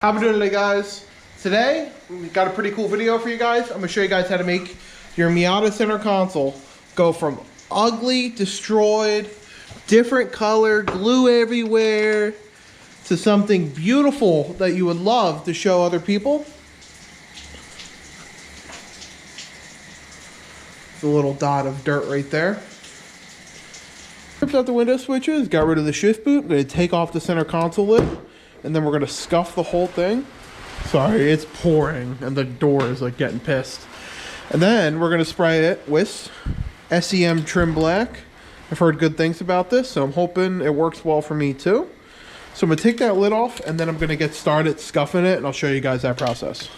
How we doing today, guys? Today, we got a pretty cool video for you guys. I'm gonna show you guys how to make your Miata center console go from ugly, destroyed, different color, glue everywhere, to something beautiful that you would love to show other people. It's a little dot of dirt right there. Ripped out the window switches, got rid of the shift boot. I'm gonna take off the center console lid. And then we're gonna scuff the whole thing. Sorry, it's pouring and the door is like getting pissed. And then we're gonna spray it with SEM Trim Black. I've heard good things about this, so I'm hoping it works well for me too. So I'm gonna take that lid off and then I'm gonna get started scuffing it and I'll show you guys that process.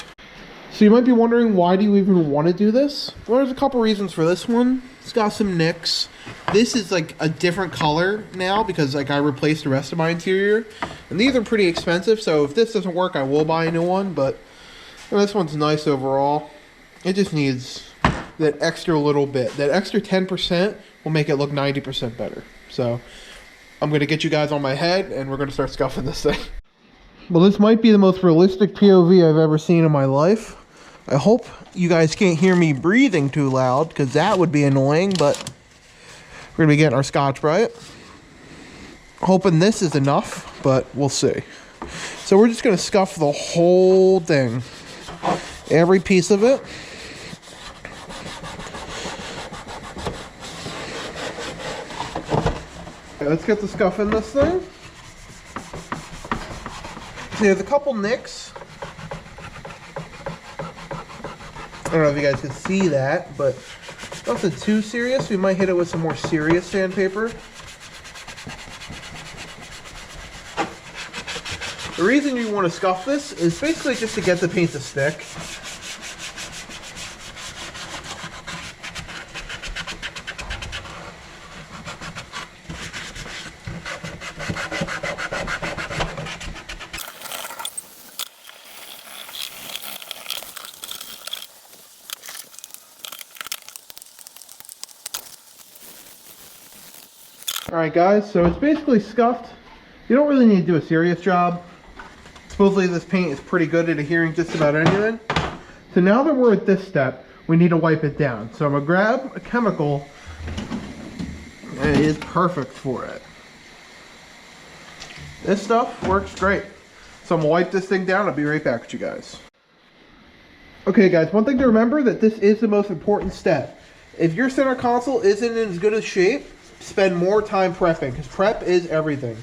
So you might be wondering, why do you even want to do this? Well, there's a couple reasons for this one. It's got some nicks. This is like a different color now because like I replaced the rest of my interior. And these are pretty expensive, so if this doesn't work, I will buy a new one. But you know, this one's nice overall. It just needs that extra little bit. That extra 10% will make it look 90% better. So I'm going to get you guys on my head and we're going to start scuffing this thing. Well, this might be the most realistic POV I've ever seen in my life. I hope you guys can't hear me breathing too loud because that would be annoying, but we're going to be getting our Scotch-Brite. Hoping this is enough, but we'll see. So we're just going to scuff the whole thing. Every piece of it. Okay, let's get the scuff in this thing. So there's a couple nicks. I don't know if you guys can see that, but nothing too serious. We might hit it with some more serious sandpaper. The reason you want to scuff this is basically just to get the paint to stick. Alright guys, so it's basically scuffed. You don't really need to do a serious job. Supposedly this paint is pretty good at adhering just about anything. So now that we're at this step, we need to wipe it down. So I'm going to grab a chemical, and it is perfect for it. This stuff works great. So I'm going to wipe this thing down. I'll be right back with you guys. Okay guys, one thing to remember, that this is the most important step. If your center console isn't in as good a shape, spend more time prepping, because prep is everything.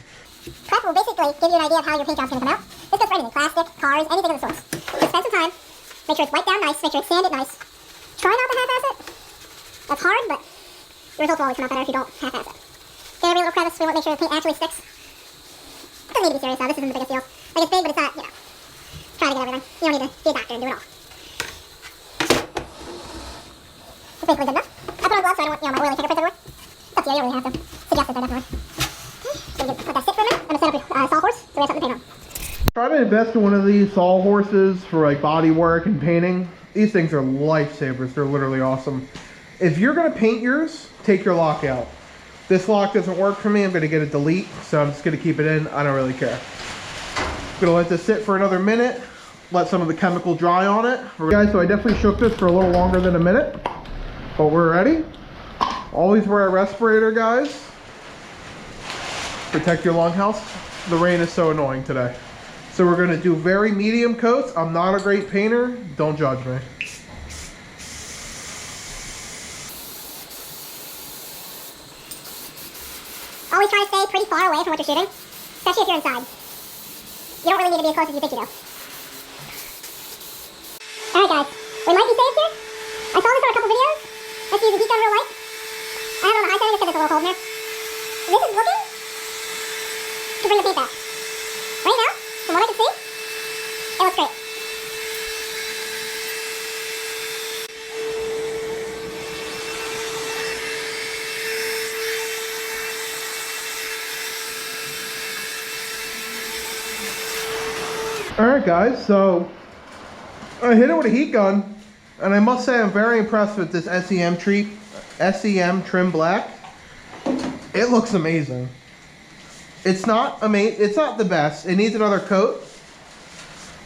Prep will basically give you an idea of how your paint job's going to come out. This goes for anything, plastic, cars, anything of the sorts. So spend some time, make sure it's wiped down nice, make sure it's sanded nice. Try not to half-ass it. That's hard, but the results will always come out better if you don't half-ass it. Get every little crevice, we want to make sure the paint actually sticks. It doesn't need to be serious now, this isn't the biggest deal. Like, it's big, but it's not, you know, try to get everything. You don't need to be a doctor and do it all. It's basically good enough. I put on gloves so I don't want, you know, my oily fingerprints everywhere. It's up to you, you don't really have to suggest it, though, definitely. So you can let that sit for a minute. I'm going to set up a sawhorse, so we have something to paint on. Try to invest in one of these sawhorses for like body work and painting. These things are lifesavers. They're literally awesome. If you're going to paint yours, take your lock out. This lock doesn't work for me. I'm going to get a delete, so I'm just going to keep it in. I don't really care. I'm going to let this sit for another minute. Let some of the chemical dry on it. Guys, so I definitely shook this for a little longer than a minute. But we're ready. Always wear a respirator, guys. Protect your lung health. The rain is so annoying today. So we're going to do very medium coats. I'm not a great painter. Don't judge me. Always try to stay pretty far away from what you're shooting, especially if you're inside. You don't really need to be as close as you think you do. Alright guys, we might be safe here. I saw this on a couple videos. Let's use the heat gun real light. I have it on the high setting because it's a little cold in here. This is looking to bring the paint back. Right now, from what I can see, it looks great. Alright guys, so I hit it with a heat gun, and I must say I'm very impressed with this SEM Trim Black. It looks amazing. It's not the best. It needs another coat.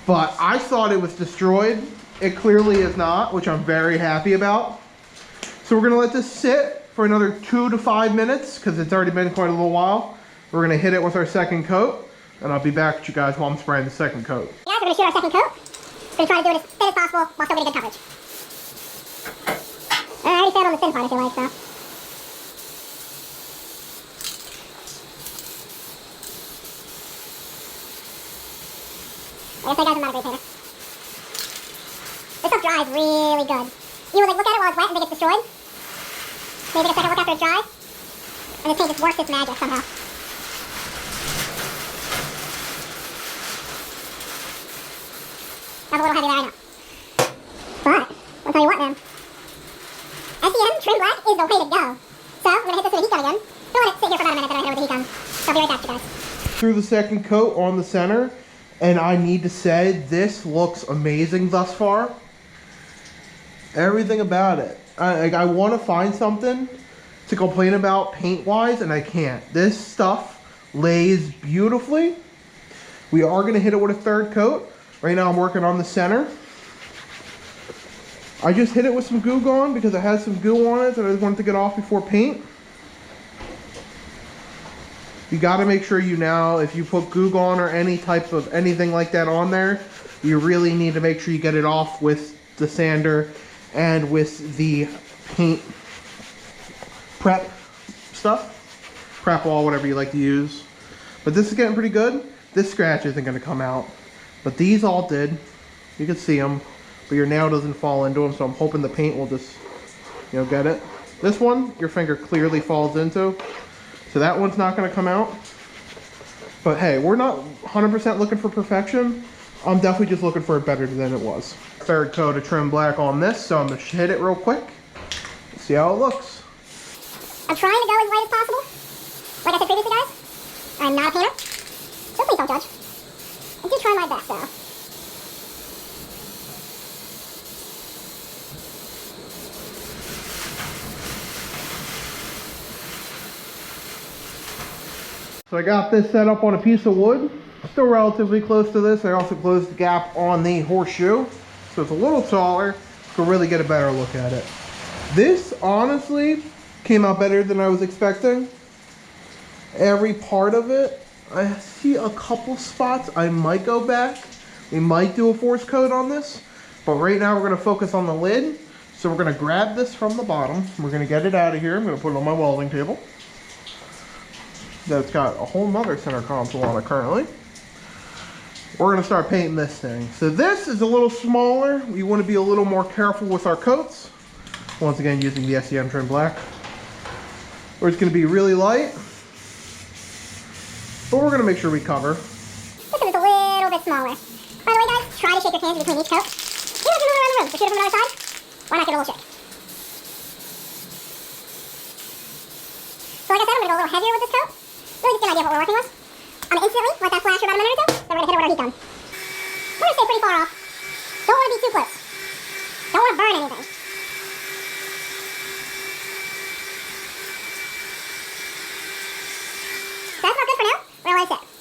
but I thought it was destroyed. It clearly is not, which I'm very happy about. So we're gonna let this sit for another 2 to 5 minutes because it's already been quite a little while. We're gonna hit it with our second coat, and I'll be back with you guys while I'm spraying the second coat. Guys, we're gonna shoot our second coat. We're gonna try to do it as thin as possible while still getting good coverage. I already found on the thin part, I feel like, so. I guess I guys, I'm not a great painter. This stuff dries really good. You would like look at it while it's wet and think it's destroyed. Maybe a second look after it's dry. And this paint just works its magic somehow. That's a little heavy there, I know. But, I'll tell you what, man. SEM trim black is the way to go. So, I'm gonna hit this with a heat gun again. Don't let it sit here for about a minute, then I hit it with a heat gun. So I'll be right back, you guys. Through the second coat on the center, and I need to say, this looks amazing thus far. Everything about it. I want to find something to complain about paint-wise, and I can't. This stuff lays beautifully. We are going to hit it with a third coat. Right now I'm working on the center. I just hit it with some Goo Gone because it has some goo on it that I just wanted to get off before paint. You got to make sure if you put Goo Gone or any type of anything like that on there, you really need to make sure you get it off with the sander and with the paint prep stuff. Prep wall, whatever you like to use. But this is getting pretty good. This scratch isn't going to come out. But these all did. You can see them. But your nail doesn't fall into them, so I'm hoping the paint will just, get it. This one, your finger clearly falls into. So that one's not going to come out. But hey, we're not 100% looking for perfection. I'm definitely just looking for it better than it was. Third coat of trim black on this, so I'm going to hit it real quick. See how it looks. I'm trying to go as light as possible. Like I said previously, guys, I'm not a painter. So please don't judge. I do try my best, though. So I got this set up on a piece of wood. Still relatively close to this. I also closed the gap on the horseshoe. So it's a little taller. Could really get a better look at it. This honestly came out better than I was expecting. Every part of it. I see a couple spots I might go back. We might do a force coat on this. But right now we're going to focus on the lid. So we're going to grab this from the bottom. We're going to get it out of here. I'm going to put it on my welding table. That's got a whole nother center console on it currently. We're going to start painting this thing. So this is a little smaller. We want to be a little more careful with our coats. Once again, using the SEM trim black. Or it's going to be really light. But we're going to make sure we cover. This one is a little bit smaller. By the way, guys, try to shake your hands between each coat. You know, if you move around the room, to shoot it from the other side, why not give it a little shake? So like I said, I'm going to go a little heavier with this coat. Really just get an idea of what we're working with. I'm going to instantly let that flash for about a minute or two. Then we're going to hit it with our heat gun. We're going to stay pretty far off. Don't want to be too close. Don't want to burn anything. That's not good for now. We're going to let it sit.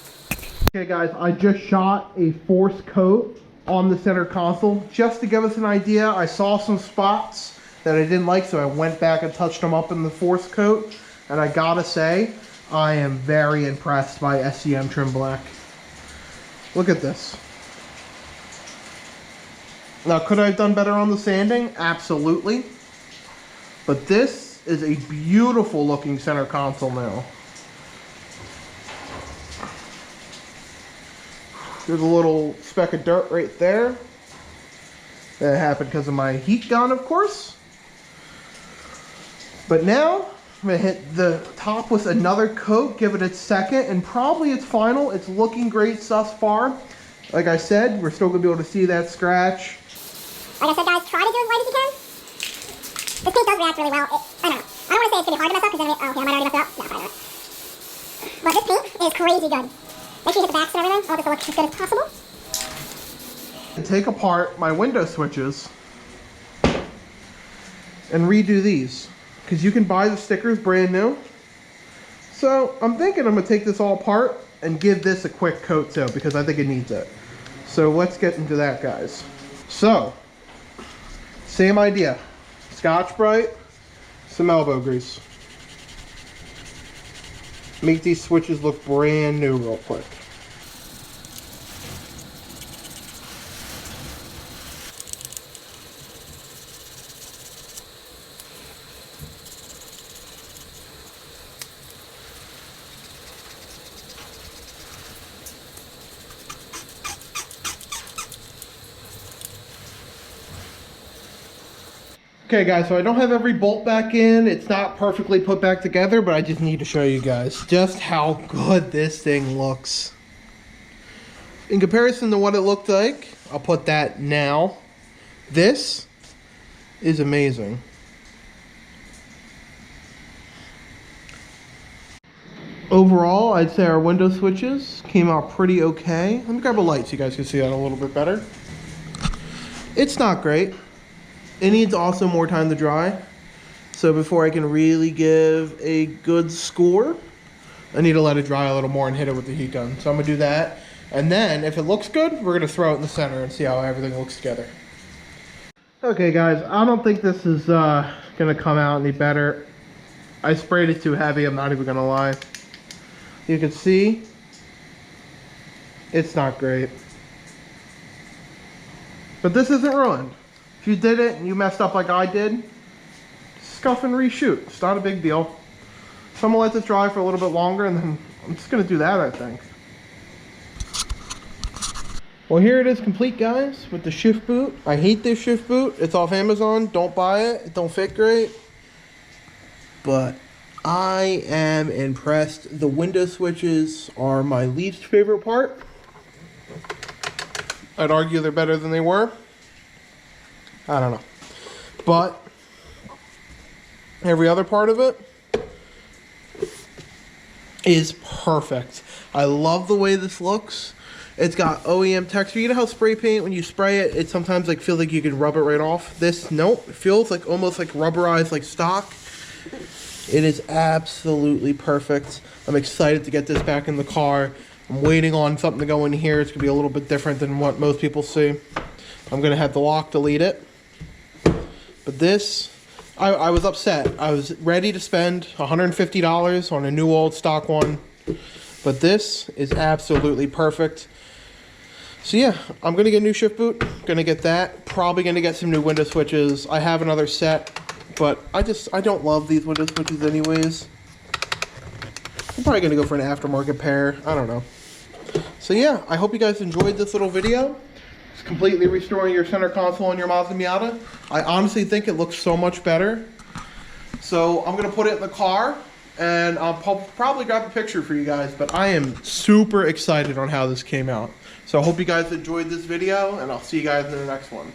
Okay guys, I just shot a force coat on the center console just to give us an idea. I saw some spots that I didn't like, so I went back and touched them up in the force coat. And I gotta say, I am very impressed by SEM trim black. Look at this. Now, could I have done better on the sanding? Absolutely. But this is a beautiful looking center console now. There's a little speck of dirt right there. That happened because of my heat gun, of course. But now, I'm going to hit the top with another coat, give it its second, and probably its final. It's looking great thus far. Like I said, we're still going to be able to see that scratch. Like I said, guys, try to do as light as you can. This paint does react really well. I don't know. I don't want to say it's going to be hard to mess up, because then, okay, I might already mess it up. No, probably not. But this paint is crazy good. Make sure you hit the backs and everything. I want this to look as good as possible. And take apart my window switches and redo these. Because you can buy the stickers brand new. So I'm thinking I'm going to take this all apart and give this a quick coat too, because I think it needs it. So let's get into that, guys. So, same idea. Scotch-Brite, some elbow grease. Make these switches look brand new real quick. Okay guys, so I don't have every bolt back in. It's not perfectly put back together, but I just need to show you guys just how good this thing looks. In comparison to what it looked like, I'll put that now. This is amazing. Overall, I'd say our window switches came out pretty okay. Let me grab a light so you guys can see that a little bit better. It's not great. It needs also more time to dry. So before I can really give a good score, I need to let it dry a little more and hit it with the heat gun. So I'm gonna do that. And then if it looks good, we're gonna throw it in the center and see how everything looks together. Okay guys, I don't think this is gonna come out any better. I sprayed it too heavy, I'm not even gonna lie. You can see, it's not great. But this isn't ruined. If you did it and you messed up like I did, scuff and reshoot. It's not a big deal. So I'm gonna let this dry for a little bit longer and then I'm just gonna do that, I think. Well, here it is complete, guys, with the shift boot. I hate this shift boot. It's off Amazon. Don't buy it. It don't fit great. But I am impressed. The window switches are my least favorite part. I'd argue they're better than they were. I don't know. But every other part of it is perfect. I love the way this looks. It's got OEM texture. You know how spray paint, when you spray it, it sometimes like feels like you can rub it right off? This, nope. It feels like almost like rubberized, like stock. It is absolutely perfect. I'm excited to get this back in the car. I'm waiting on something to go in here. It's going to be a little bit different than what most people see. I'm going to have the lock delete it. But this, I was upset. I was ready to spend $150 on a new old stock one. But this is absolutely perfect. So yeah, I'm going to get a new shift boot. Going to get that. Probably going to get some new window switches. I have another set, but I don't love these window switches anyways. I'm probably going to go for an aftermarket pair. I don't know. So yeah, I hope you guys enjoyed this little video. It's completely restoring your center console on your Mazda Miata. I honestly think it looks so much better. So I'm going to put it in the car and I'll probably grab a picture for you guys, but I am super excited on how this came out. So I hope you guys enjoyed this video and I'll see you guys in the next one.